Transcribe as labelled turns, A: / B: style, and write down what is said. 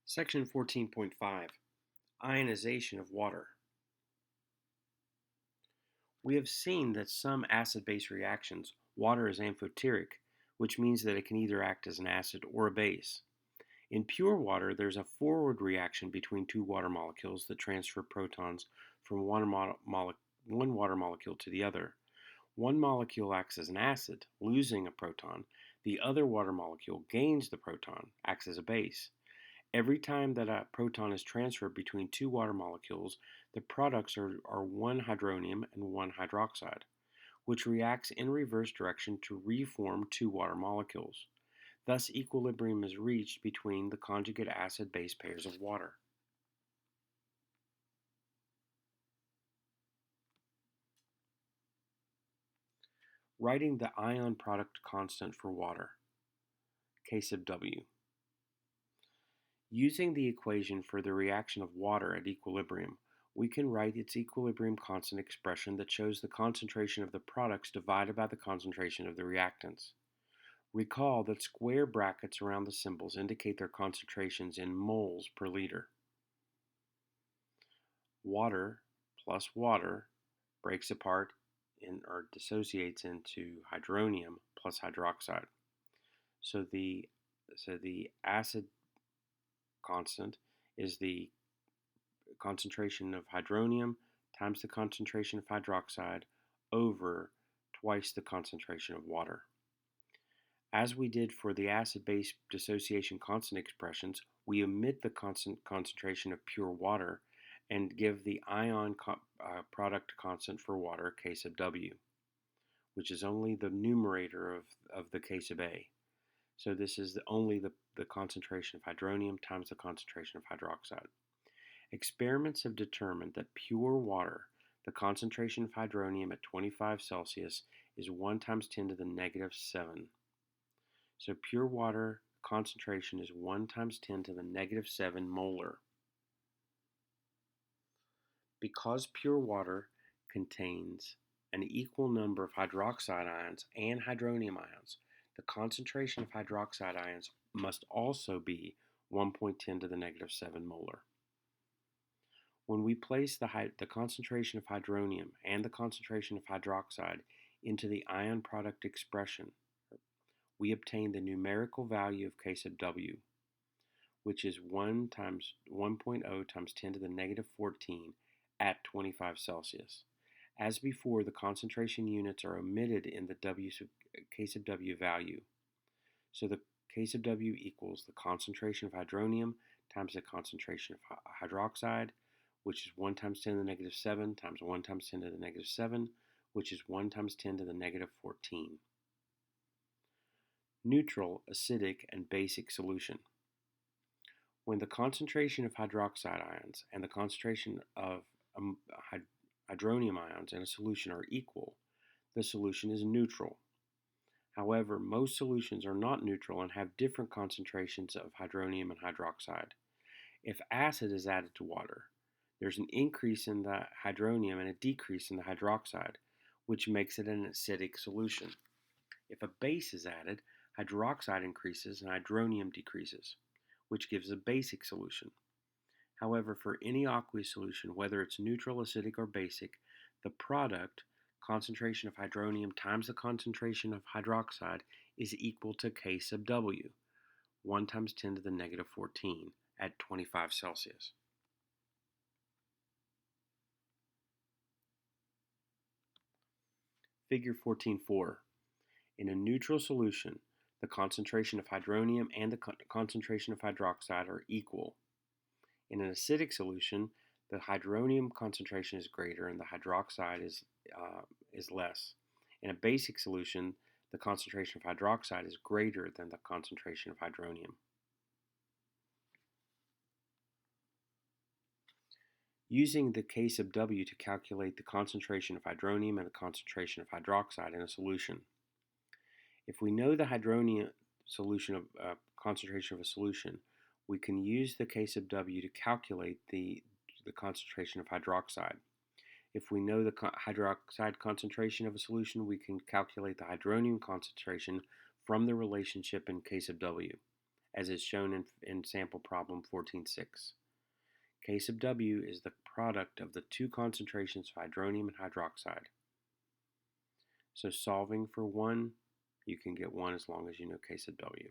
A: Section 14.5 Ionization of Water. We have seen that some acid-base reactions, water is amphoteric, which means that it can either act as an acid or a base. In pure water, there's a forward reaction between two water molecules that transfer protons from one water molecule to the other. One molecule acts as an acid, losing a proton. The other water molecule gains the proton, acts as a base. Every time that a proton is transferred between two water molecules, the products are one hydronium and one hydroxide, which reacts in reverse direction to reform two water molecules. Thus, equilibrium is reached between the conjugate acid-base pairs of water. Writing the ion product constant for water, K sub W. Using the equation for the reaction of water at equilibrium, we can write its equilibrium constant expression that shows the concentration of the products divided by the concentration of the reactants. Recall that square brackets around the symbols indicate their concentrations in moles per liter. Water plus water breaks apart or dissociates into hydronium plus hydroxide. So the acid constant is the concentration of hydronium times the concentration of hydroxide over twice the concentration of water. As we did for the acid-base dissociation constant expressions, we omit the constant concentration of pure water and give the ion product constant for water, K sub W, which is only the numerator of the K sub A. So this is only the concentration of hydronium times the concentration of hydroxide. Experiments have determined that pure water, the concentration of hydronium at 25 Celsius is 1 times 10 to the negative 7. So pure water concentration is 1 times 10 to the negative 7 molar. Because pure water contains an equal number of hydroxide ions and hydronium ions, the concentration of hydroxide ions must also be 1.10 to the negative 7 molar. When we place the concentration of hydronium and the concentration of hydroxide into the ion product expression, we obtain the numerical value of K sub W, which is 1 times 1.0 times 10 to the negative 14 at 25 Celsius. As before, the concentration units are omitted in the K sub W value. So the K sub W equals the concentration of hydronium times the concentration of hydroxide, which is 1 times 10 to the negative 7 times 1 times 10 to the negative 7, which is 1 times 10 to the negative 14. Neutral, acidic, and basic solution. When the concentration of hydroxide ions and the concentration of hydronium ions in a solution are equal, the solution is neutral. However, most solutions are not neutral and have different concentrations of hydronium and hydroxide. If acid is added to water, there's an increase in the hydronium and a decrease in the hydroxide, which makes it an acidic solution. If a base is added, hydroxide increases and hydronium decreases, which gives a basic solution. However, for any aqueous solution, whether it's neutral, acidic, or basic, the product, concentration of hydronium times the concentration of hydroxide, is equal to K sub W, 1 times 10 to the negative 14 at 25 Celsius. Figure 14.4. In a neutral solution, the concentration of hydronium and the concentration of hydroxide are equal. In an acidic solution, the hydronium concentration is greater and the hydroxide is less. In a basic solution, the concentration of hydroxide is greater than the concentration of hydronium. Using the K sub W to calculate the concentration of hydronium and the concentration of hydroxide in a solution. If we know the hydronium concentration of a solution, we can use the K sub W to calculate the concentration of hydroxide. If we know the hydroxide concentration of a solution, we can calculate the hydronium concentration from the relationship in K sub W. as is shown in sample problem 14.6. K sub W is the product of the two concentrations of hydronium and hydroxide. So solving for 1, you can get 1 as long as you know K sub W.